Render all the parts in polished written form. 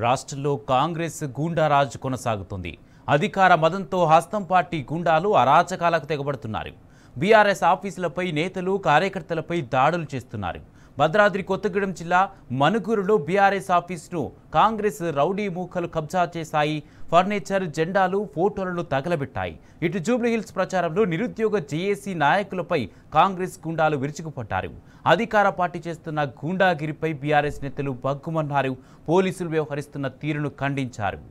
రాష్ట్రంలో కాంగ్రెస్ గూండారాజు కొనసాగుతుంది. అధికార మదంతో హస్తం పార్టీ గూండాలు అరాచకాలకు తెగబడుతున్నారు. బీఆర్ఎస్ ఆఫీసులపై నేతలు కార్యకర్తలపై దాడులు చేస్తున్నారు. భద్రాద్రి కొత్తగూడెం జిల్లా మనుగురులో బీఆర్ఎస్ ఆఫీసును కాంగ్రెస్ రౌడీ మూకలు కబ్జా చేశాయి. ఫర్నిచర్, జెండాలు, ఫోటోలను తగలబెట్టాయి. ఇటు జూబ్లీహిల్స్ ప్రచారంలో నిరుద్యోగ జేఏసీ నాయకులపై కాంగ్రెస్ గూండాలు విరుచుకుపడ్డారు. అధికార పార్టీ చేస్తున్న గూండాగిరిపై బీఆర్ఎస్ నేతలు బగ్గుమన్నారు. పోలీసులు వ్యవహరిస్తున్న తీరును ఖండించారు.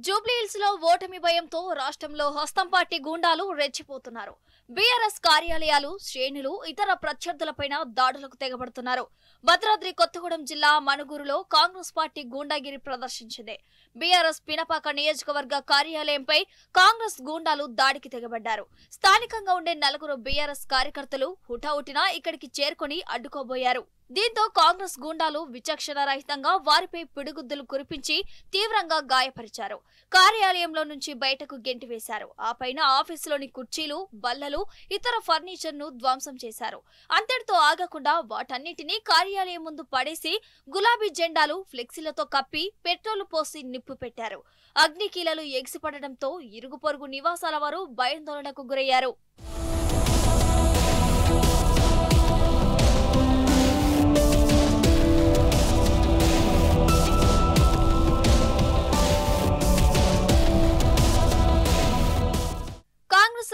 జూబ్లీహిల్స్ లో ఓటమి భయంతో రాష్ట్రంలో హస్తం పార్టీ గూండాలు రెచ్చిపోతున్నారు. బీఆర్ఎస్ కార్యాలయాలు, శ్రేణులు, ఇతర ప్రత్యర్థులపైన దాడులకు తెగబడుతున్నారు. భద్రాద్రి కొత్తగూడెం జిల్లా మనుగురులో కాంగ్రెస్ పార్టీ గూండాగిరి ప్రదర్శించింది. బీఆర్ఎస్ పినపాక నియోజకవర్గ కార్యాలయంపై కాంగ్రెస్ గూండాలు దాడికి తెగబడ్డారు. స్థానికంగా ఉండే 4 బీఆర్ఎస్ కార్యకర్తలు హుటాహుటిన ఇక్కడికి చేరుకుని అడ్డుకోబోయారు. దీంతో కాంగ్రెస్ గూండాలు విచక్షణ రహితంగా వారిపై పిడుగుద్దులు కురిపించి తీవ్రంగా గాయపరిచారు. కార్యాలయంలో నుంచి బయటకు గెంటివేశారు. ఆ పైన ఆఫీసులోని కుర్చీలు, బల్లలు, ఇతర ఫర్నిచర్ ను ధ్వంసం చేశారు. అంతటితో ఆగకుండా వాటన్నిటినీ కార్యాలయం ముందు పడేసి గులాబీ జెండాలు, ఫ్లెక్సీలతో కప్పి పెట్రోలు పోసి నిప్పు పెట్టారు. అగ్నికీలలు ఎగిసిపడడంతో ఇరుగు పొరుగు నివాసాల వారు భయాందోళనకు గురయ్యారు.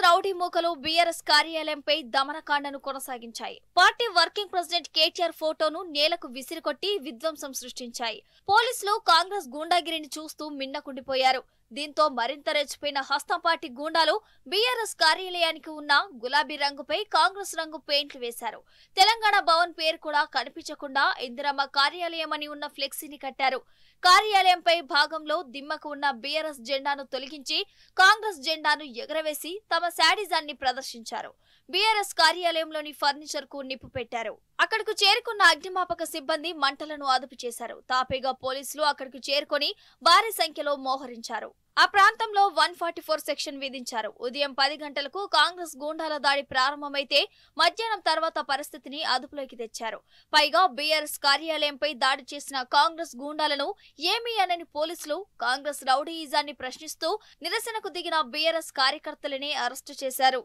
రౌడీ మూకలు బీఆర్ఎస్ కార్యాలయంపై దమనకాండను కొనసాగించాయి. పార్టీ వర్కింగ్ ప్రెసిడెంట్ కేటీఆర్ ఫోటోను నేలకు విసిరికొట్టి విధ్వంసం సృష్టించాయి. పోలీసులు కాంగ్రెస్ గూండాగిరిని చూస్తూ మిన్నకుండిపోయారు. దీంతో మరింత రెచ్చిపోయిన హస్తం పార్టీ గూండాలు బీఆర్ఎస్ కార్యాలయానికి ఉన్న గులాబీ రంగుపై కాంగ్రెస్ రంగు పెయింట్లు వేశారు. తెలంగాణ భవన్ పేరు కూడా కనిపించకుండా ఇందిరమ్మ కార్యాలయం అని ఉన్న ఫ్లెక్సీని కట్టారు. కార్యాలయంపై భాగంలో దిమ్మకు ఉన్న బీఆర్ఎస్ జెండాను తొలగించి కాంగ్రెస్ జెండాను ఎగరవేసి తమ శాడిజాన్ని ప్రదర్శించారు. బీఆర్ఎస్ కార్యాలయంలోని ఫర్నిచర్ కు నిప్పు పెట్టారు. అక్కడకు చేరుకున్న అగ్నిమాపక సిబ్బంది మంటలను అదుపు చేశారు. తాపీగా పోలీసులు అక్కడికి చేరుకొని భారీ సంఖ్యలో మోహరించారు. ఆ ప్రాంతంలో 144 సెక్షన్ విధించారు. ఉదయం 10 గంటలకు కాంగ్రెస్ గూండాల దాడి ప్రారంభమైతే మధ్యాహ్నం తర్వాత పరిస్థితిని అదుపులోకి తెచ్చారు. పైగా బీఆర్ఎస్ కార్యాలయంపై దాడి చేసిన కాంగ్రెస్ గూండాలను ఏమీ అనని పోలీసులు కాంగ్రెస్ రౌడీయిజాన్ని ప్రశ్నిస్తూ నిరసనకు దిగిన బీఆర్ఎస్ కార్యకర్తలనే అరెస్టు చేశారు.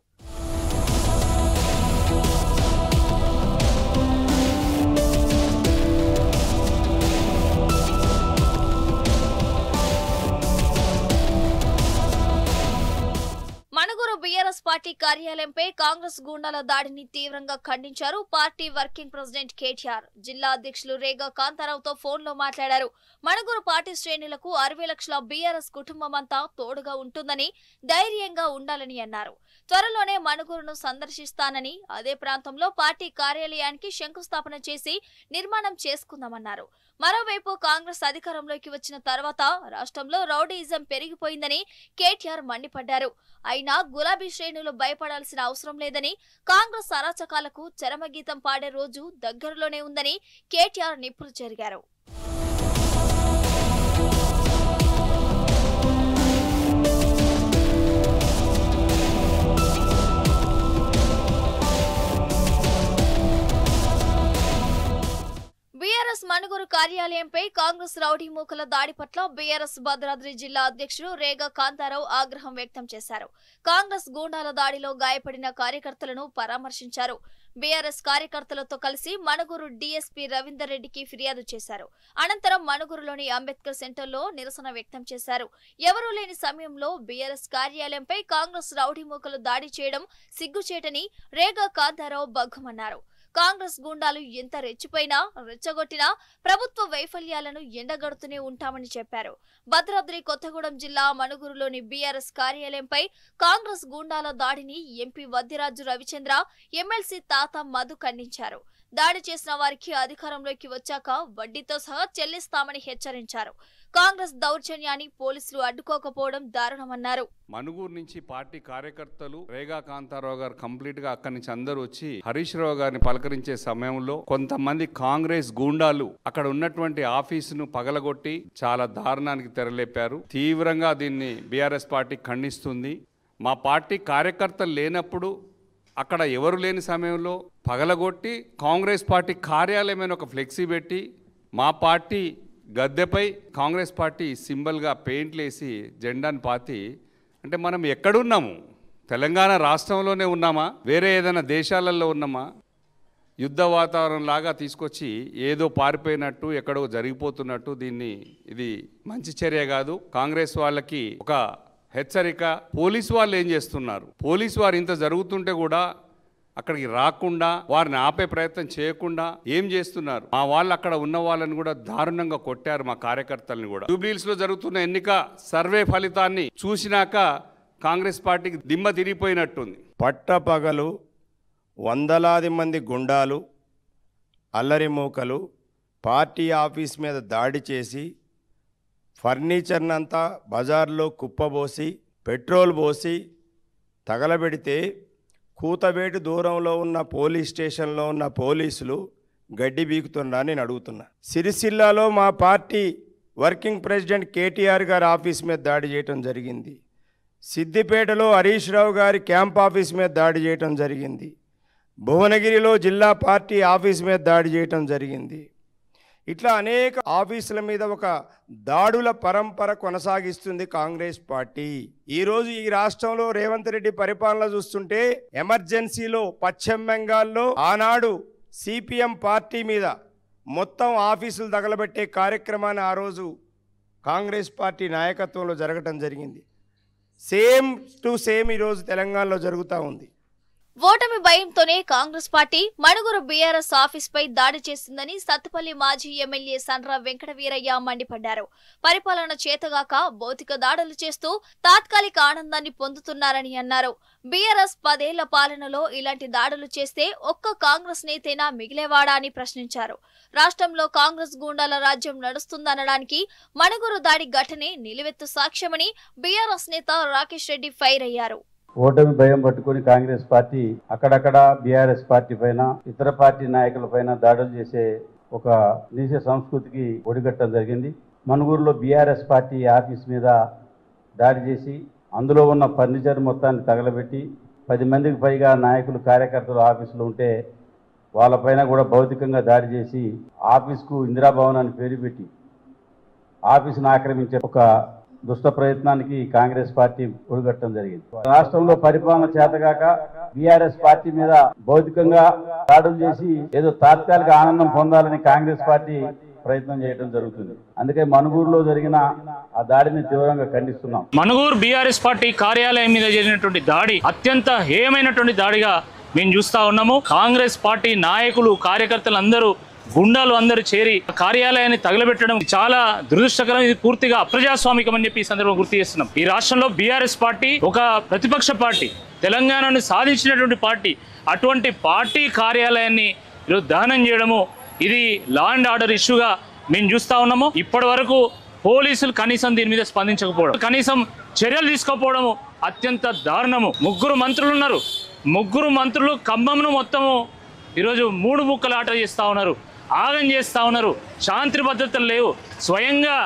మనుగురు బీఆర్ఎస్ పార్టీ కార్యాలయంపై కాంగ్రెస్ గూండాల దాడిని తీవ్రంగా ఖండించారు. పార్టీ వర్కింగ్ ప్రెసిడెంట్ కేటీఆర్ జిల్లా అధ్యక్షులు రేగా కాంతారావుతో ఫోన్లో మాట్లాడారు. మనుగురు పార్టీ శ్రేణులకు 60 లక్షల బీఆర్ఎస్ కుటుంబం అంతా తోడుగా ఉంటుందని, ధైర్యంగా ఉండాలని అన్నారు. త్వరలోనే మనుగురును సందర్శిస్తానని, అదే ప్రాంతంలో పార్టీ కార్యాలయానికి శంకుస్థాపన చేసి నిర్మాణం చేసుకుందామన్నారు. మరోవైపు కాంగ్రెస్ అధికారంలోకి వచ్చిన తర్వాత రాష్ట్రంలో రౌడీయిజం పెరిగిపోయిందని కేటీఆర్ మండిపడ్డారు. అయినా గులాబీ శ్రేణులు భయపడాల్సిన అవసరం లేదని, కాంగ్రెస్ అరాచకాలకు చరమగీతం పాడే రోజు దగ్గరలోనే ఉందని కేటీఆర్ నిప్పులు చెరిగారు. బీఆర్ఎస్ మనుగురు కార్యాలయంపై కాంగ్రెస్ రౌడీ మూకల దాడి పట్ల బీఆర్ఎస్ భద్రాద్రి జిల్లా అధ్యక్షుడు రేగా కాంతారావు ఆగ్రహం వ్యక్తం చేశారు. కాంగ్రెస్ గూండాల దాడిలో గాయపడిన కార్యకర్తలను పరామర్శించారు. బీఆర్ఎస్ కార్యకర్తలతో కలిసి మనుగురు డీఎస్పీ రవీందర్ రెడ్డికి ఫిర్యాదు చేశారు. అనంతరం మనుగురులోని అంబేద్కర్ సెంటర్లో నిరసన వ్యక్తం చేశారు. ఎవరూ లేని సమయంలో బీఆర్ఎస్ కార్యాలయంపై కాంగ్రెస్ రౌడీ మూకలు దాడి చేయడం సిగ్గుచేటని రేగా కాంతారావు బగ్గుమన్నారు. కాంగ్రెస్ గూండాలు ఎంత రెచ్చిపోయినా, రెచ్చగొట్టినా ప్రభుత్వ వైఫల్యాలను ఎండగడుతూనే ఉంటామని చెప్పారు. భద్రాద్రి కొత్తగూడెం జిల్లా మనుగురులోని బీఆర్ఎస్ కార్యాలయంపై కాంగ్రెస్ గూండాల దాడిని ఎంపీ వద్దిరాజు రవిచంద్ర, ఎమ్మెల్సీ తాత మధు ఖండించారు. దాడి చేసిన వారికి అధికారంలోకి వచ్చాక వడ్డీతో సహా చెల్లిస్తామని హెచ్చరించారు. కాంగ్రెస్ దౌర్జన్యాన్ని పోలీసులు అడ్డుకోకపోవడం దారుణమన్నారు. మనుగూరు నుంచి పార్టీ కార్యకర్తలు రేగా కాంతారావు గారు కంప్లీట్ గా అక్కడి నుంచి అందరూ వచ్చి హరీష్ రావు గారిని పలకరించే సమయంలో కొంతమంది కాంగ్రెస్ గూండాలు అక్కడ ఉన్నటువంటి ఆఫీసును పగలగొట్టి చాలా దారుణానికి తెరలేపారు. తీవ్రంగా దీన్ని బీఆర్ఎస్ పార్టీ ఖండిస్తుంది. మా పార్టీ కార్యకర్తలు లేనప్పుడు అక్కడ ఎవరు లేని సమయంలో పగలగొట్టి కాంగ్రెస్ పార్టీ కార్యాలయమైన ఒక ఫ్లెక్సీ పెట్టి మా పార్టీ గద్దెపై కాంగ్రెస్ పార్టీ సింబల్గా పెయింట్లు వేసి జెండాను పాతి, అంటే మనం ఎక్కడున్నాము? తెలంగాణ రాష్ట్రంలోనే ఉన్నామా? వేరే ఏదైనా దేశాలలో ఉన్నామా? యుద్ధ వాతావరణం లాగా తీసుకొచ్చి ఏదో పారిపోయినట్టు ఎక్కడో జరిగిపోతున్నట్టు ఇది మంచి చర్య కాదు. కాంగ్రెస్ వాళ్ళకి ఒక హెచ్చరిక. పోలీసు వాళ్ళు ఏం చేస్తున్నారు? పోలీసు వారు ఇంత జరుగుతుంటే కూడా అక్కడికి రాకుండా వారిని ఆపే ప్రయత్నం చేయకుండా ఏం చేస్తున్నారు? మా వాళ్ళు అక్కడ ఉన్న వాళ్ళని కూడా దారుణంగా కొట్టారు, మా కార్యకర్తలను కూడా. జూబ్లీహిల్స్ లో జరుగుతున్న ఎన్నిక సర్వే ఫలితాన్ని చూసినాక కాంగ్రెస్ పార్టీకి దిమ్మ తిరిగిపోయినట్టుంది. పట్టపగలు వందలాది మంది గుండాలు అల్లరి మూకలు పార్టీ ఆఫీస్ మీద దాడి చేసి ఫర్నిచర్నంతా బజార్లో కుప్పబోసి పెట్రోల్ పోసి తగలబెడితే కూతవేటు దూరంలో ఉన్న పోలీస్ స్టేషన్లో ఉన్న పోలీసులు గడ్డి బీకుతున్నా నేను అడుగుతున్నా. సిరిసిల్లాలో మా పార్టీ వర్కింగ్ ప్రెసిడెంట్ కేటీఆర్ గారి ఆఫీస్ మీద దాడి చేయటం జరిగింది. సిద్దిపేటలో హరీష్ రావు గారి క్యాంప్ ఆఫీస్ మీద దాడి చేయటం జరిగింది. భువనగిరిలో జిల్లా పార్టీ ఆఫీస్ మీద దాడి చేయటం జరిగింది. ఇట్లా అనేక ఆఫీసుల మీద ఒక దాడుల పరంపర కొనసాగిస్తుంది కాంగ్రెస్ పార్టీ. ఈరోజు ఈ రాష్ట్రంలో రేవంత్ రెడ్డి పరిపాలన చూస్తుంటే ఎమర్జెన్సీలో పశ్చిమ బెంగాల్లో ఆనాడు సిపిఎం పార్టీ మీద మొత్తం ఆఫీసులు తగలబెట్టే కార్యక్రమాన్ని ఆ రోజు కాంగ్రెస్ పార్టీ నాయకత్వంలో జరగటం జరిగింది. సేమ్ టు సేమ్ ఈరోజు తెలంగాణలో జరుగుతూ ఉంది. ఓటమి భయంతోనే Congress party Manuguru BRS office పై దాడి చేసిందని సత్తుపల్లి మాజీ ఎమ్మెల్యే సండ్ర వెంకటవీరయ్య మండిపడ్డారు. పరిపాలన చేతగాక భౌతిక దాడులు చేస్తూ తాత్కాలిక ఆనందాన్ని పొందుతున్నారని అన్నారు. బీఆర్ఎస్ 10 ఏళ్ల పాలనలో ఇలాంటి దాడులు చేస్తే ఒక్క కాంగ్రెస్ నేతైనా మిగిలేవాడా అని ప్రశ్నించారు. రాష్ట్రంలో కాంగ్రెస్ గూండాల రాజ్యం నడుస్తుందనడానికి మణుగురు దాడి ఘటనే నిలువెత్తు సాక్ష్యమని బీఆర్ఎస్ నేత రాకేష్ రెడ్డి ఫైర్ అయ్యారు. ఓటమి భయం పట్టుకుని కాంగ్రెస్ పార్టీ అక్కడక్కడ బీఆర్ఎస్ పార్టీ పైన ఇతర పార్టీ నాయకుల పైన దాడులు చేసే ఒక నీచ సంస్కృతికి ఒడిగట్టడం జరిగింది. మణుగూరులో బీఆర్ఎస్ పార్టీ ఆఫీస్ మీద దాడి చేసి అందులో ఉన్న ఫర్నిచర్ మొత్తాన్ని తగలబెట్టి 10 మందికి పైగా నాయకులు కార్యకర్తలు ఆఫీసులో ఉంటే వాళ్ళపైన కూడా భౌతికంగా దాడి చేసి ఆఫీస్కు ఇందిరాభవన్ అని పేరు పెట్టి ఆఫీసును ఆక్రమించే ఒక దుష్ట ప్రయత్నానికి కాంగ్రెస్ పార్టీ ఒడిగట్టడం జరిగింది. రాష్ట్రంలో పరిపాలన చేతగాక బీఆర్ఎస్ పార్టీ మీద భౌతికంగా దాడులు చేసి ఏదో తాత్కాలిక ఆనందం పొందాలని కాంగ్రెస్ పార్టీ ప్రయత్నం చేయడం జరుగుతుంది. అందుకే మణుగూరులో జరిగిన ఆ దాడిని తీవ్రంగా ఖండిస్తున్నాం. మణుగూరు బీఆర్ఎస్ పార్టీ కార్యాలయం మీద జరిగినటువంటి దాడి అత్యంత హేయమైనటువంటి దాడిగా మేము చూస్తా ఉన్నాము. కాంగ్రెస్ పార్టీ నాయకులు కార్యకర్తలు అందరూ గుండాలు అందరూ చేరి కార్యాలయాన్ని తగలబెట్టడం చాలా దురదృష్టకరం. ఇది పూర్తిగా అప్రజాస్వామికం అని చెప్పి ఈ సందర్భంగా గుర్తు చేస్తున్నాం. ఈ రాష్ట్రంలో బీఆర్ఎస్ పార్టీ ఒక ప్రతిపక్ష పార్టీ, తెలంగాణను సాధించినటువంటి పార్టీ, అటువంటి పార్టీ కార్యాలయాన్ని ఈరోజు దహనం చేయడము ఇది లా అండ్ ఆర్డర్ ఇష్యూగా మేము చూస్తా ఉన్నాము. ఇప్పటి వరకు పోలీసులు కనీసం దీని మీద స్పందించకపోవడం, కనీసం చర్యలు తీసుకోకపోవడము అత్యంత దారుణము. 3 మంత్రులు ఉన్నారు. 3 మంత్రులు ఖమ్మంను మొత్తము ఈరోజు 3 ముక్కలాట చేస్తూ ఉన్నారు, ఆగం చేస్తూ ఉన్నారు. శాంతి భద్రతలు లేవు. స్వయంగా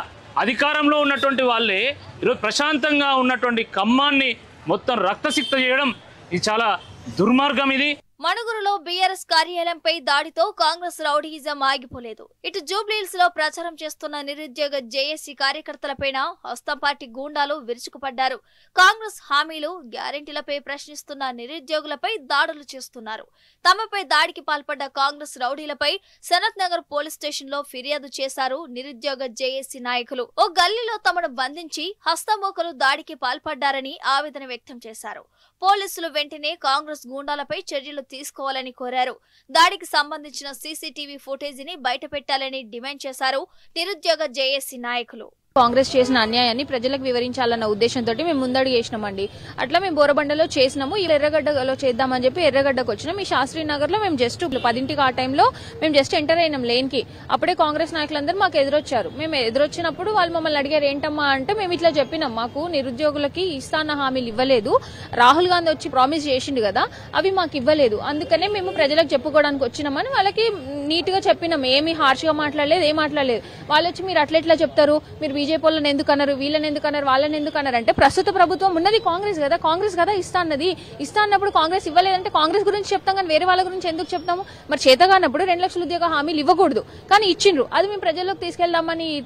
అధికారంలో ఉన్నటువంటి వాళ్ళే ఈరోజు ప్రశాంతంగా ఉన్నటువంటి ఖమ్మాన్ని మొత్తం రక్తసిక్త చేయడం ఇది చాలా దుర్మార్గం. ఇది మణుగురులో బీఆర్ఎస్ కార్యాలయంపై దాడితో కాంగ్రెస్ రౌడీయిజం ఆగిపోలేదు. ఇటు జూబ్లీహిల్స్ లో ప్రచారం చేస్తున్న నిరుద్యోగ జేఏసీ కార్యకర్తలపైన హస్తం పార్టీ గూండాలు విరుచుకుపడ్డారు. కాంగ్రెస్ హామీలు గ్యారెంటీలపై ప్రశ్నిస్తున్న నిరుద్యోగులపై దాడులు చేస్తున్నారు. తమపై దాడికి పాల్పడ్డ కాంగ్రెస్ రౌడీలపై సనత్ నగర్ పోలీస్ స్టేషన్ లో ఫిర్యాదు చేశారు నిరుద్యోగ జేఏసీ నాయకులు. ఓ గల్లీలో తమను బంధించి హస్తమోకలు దాడికి పాల్పడ్డారని ఆవేదన వ్యక్తం చేశారు. పోలీసులు వెంటనే కాంగ్రెస్ గూండాలపై చర్యలు తీసుకోవాలని కోరారు. దాడికి సంబంధించిన సీసీటీవీ ఫుటేజీని బయటపెట్టాలని డిమాండ్ చేశారు నిరుద్యోగ జేఏసీ నాయకులు. కాంగ్రెస్ చేసిన అన్యాయాన్ని ప్రజలకు వివరించాలన్న ఉద్దేశంతో మేము ముందడుగు వేసినామండి. అట్లా మేము బోరబండలో చేసినాము, ఎర్రగడ్డలో చేద్దామని చెప్పి ఎర్రగడ్డకు వచ్చినాం. ఈ శాస్త్రీ నగర్ లో మేము జస్ట్ 10ంటికి ఆ టైంలో మేము జస్ట్ ఎంటర్ అయినాం లేన్ కి. అప్పుడే కాంగ్రెస్ నాయకులందరూ మాకు ఎదురొచ్చారు. మేము ఎదురొచ్చినప్పుడు వాళ్ళు మమ్మల్ని అడిగారు ఏంటమ్మా అంటే మేము ఇట్లా చెప్పినాం, మాకు నిరుద్యోగులకి ఇస్తాన్న హామీలు ఇవ్వలేదు, రాహుల్ గాంధీ వచ్చి ప్రామిస్ చేసిండు కదా అవి మాకు ఇవ్వలేదు, అందుకనే మేము ప్రజలకు చెప్పుకోవడానికి వచ్చినామని వాళ్ళకి నీట్ గా చెప్పినాం. ఏమి హార్ష్ గా మాట్లాడలేదు, ఏం మాట్లాడలేదు. వాళ్ళు వచ్చి మీరు అట్లా చెప్తారు, మీరు బీజేపీ వాళ్ళని ఎందుకు అన్నారు, వీళ్ళని ఎందుకు అన్నారు, వాళ్ళని ఎందుకు అన్నారు అంటే ప్రస్తుత ప్రభుత్వం ఉన్నది కాంగ్రెస్ కదా, కాంగ్రెస్ కదా ఇస్తా అన్నప్పుడు కాంగ్రెస్ ఇవ్వలేదంటే కాంగ్రెస్ గురించి చెప్తాం కానీ వేరే వాళ్ళ గురించి ఎందుకు చెప్తాము? మరి చేతగానప్పుడు 2 లక్షల ఉద్యోగ హామీలు ఇవ్వకూడదు, కానీ ఇచ్చిండ్రు. అది మేము ప్రజల్లోకి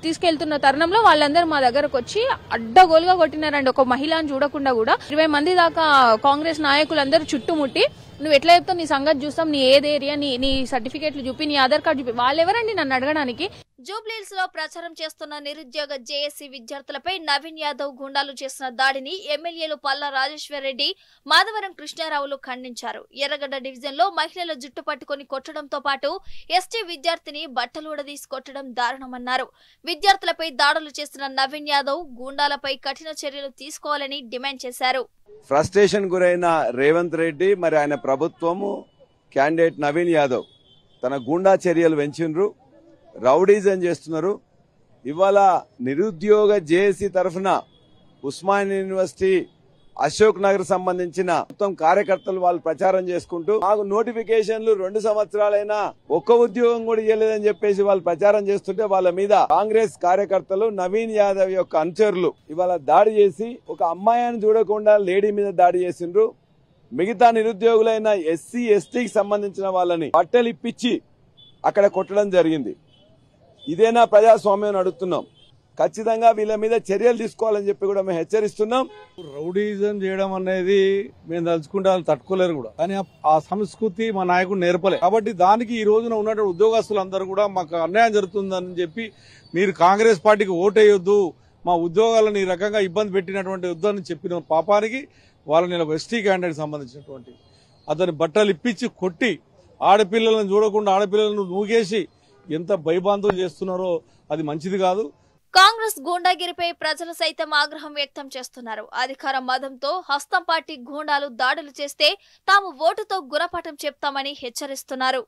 తీసుకెళ్తున్న తరుణంలో వాళ్ళందరూ మా దగ్గరకు వచ్చి అడ్డగోలుగా కొట్టినారండి. ఒక మహిళను చూడకుండా కూడా 20 మంది దాకా కాంగ్రెస్ నాయకులందరూ చుట్టుముట్టి నువ్వు ఎట్లా చెప్తావు, నీ సంగతి చూస్తాం, నీ ఏది ఏరియా, నీ సర్టిఫికేట్లు చూపి, నీ ఆధార్ కార్డు చూపి. వాళ్ళెవరండి నన్ను అడగడానికి? జూబ్లీహిల్స్ లో ప్రచారం చేస్తున్న నిరుద్యోగ జేఏసీ విద్యార్థులపై నవీన్ యాదవ్ గుండాలు చేసిన దాడిని ఎమ్మెల్యేలు పల్లా రాజేశ్వర్ రెడ్డి, మాధవరం కృష్ణారావులు ఖండించారు. ఎర్రగడ్డ డివిజన్ లో మహిళల జుట్టు పట్టుకుని కొట్టడంతో పాటు ఎస్టీ విద్యార్థిని బట్టలూడదీసి కొట్టడం దారుణమన్నారు. విద్యార్థులపై దాడులు చేసిన నవీన్ యాదవ్ గుండాలపై కఠిన చర్యలు తీసుకోవాలని డిమాండ్ చేశారు. ఫ్రస్ట్రేషన్ గురైన రేవంత్ రెడ్డి మరి ఆయన ప్రభుత్వము క్యాండిడేట్ నవీన్ యాదవ్ తన గూండా చర్యలు పెంచిండ్రు, రౌడీజం చేస్తున్నారు. ఇవాళ నిరుద్యోగ జేఏసీ తరఫున ఉస్మానియా యూనివర్సిటీ అశోక్ నగర్ సంబంధించిన మొత్తం కార్యకర్తలు వాళ్ళు ప్రచారం చేసుకుంటూ మాకు నోటిఫికేషన్లు 2 సంవత్సరాలైనా ఒక్క ఉద్యోగం కూడా ఇవ్వలేదని చెప్పేసి వాళ్ళు ప్రచారం చేస్తుంటే వాళ్ళ మీద కాంగ్రెస్ కార్యకర్తలు నవీన్ యాదవ్ యొక్క అనుచరులు ఇవాళ దాడి చేసి ఒక అమ్మాయిని చూడకుండా లేడీ మీద దాడి చేసిండ్రు. మిగతా నిరుద్యోగులైన ఎస్సీ ఎస్టీకి సంబంధించిన వాళ్ళని బట్టలు ఇప్పించి అక్కడ కొట్టడం జరిగింది. ఇదేనా ప్రజాస్వామ్యం అడుగుతున్నాం. ఖచ్చితంగా వీళ్ళ మీద చర్యలు తీసుకోవాలని చెప్పి కూడా మేము హెచ్చరిస్తున్నాం. రౌడీజం చేయడం అనేది మేము తలుచుకుంటే వాళ్ళు తట్టుకోలేరు కూడా, కానీ ఆ సంస్కృతి మా నాయకుడు నేర్పలే. కాబట్టి దానికి ఈ రోజున ఉన్నటువంటి ఉద్యోగస్తులందరూ కూడా మాకు అన్యాయం జరుగుతుందని చెప్పి మీరు కాంగ్రెస్ పార్టీకి ఓటేయొద్దు, మా ఉద్యోగాలను ఈ రకంగా ఇబ్బంది పెట్టినటువంటి వద్దని చెప్పిన పాపానికి వాళ్ళని ఎస్టీ క్యాండిడేట్ సంబంధించినటువంటి అతని బట్టలు ఇప్పించి కొట్టి ఆడపిల్లలను చూడకుండా ఆడపిల్లలను నూగేసి ఎంత భయభాంతులు చేస్తున్నారో అది మంచిది కాదు. కాంగ్రెస్ గూండాగిరిపై ప్రజలు సైతం ఆగ్రహం వ్యక్తం చేస్తున్నారు. అధికార మదంతో హస్తం పార్టీ గూండాలు దాడులు చేస్తే తాము ఓటుతో గుణపాఠం చెప్తామని హెచ్చరిస్తున్నారు.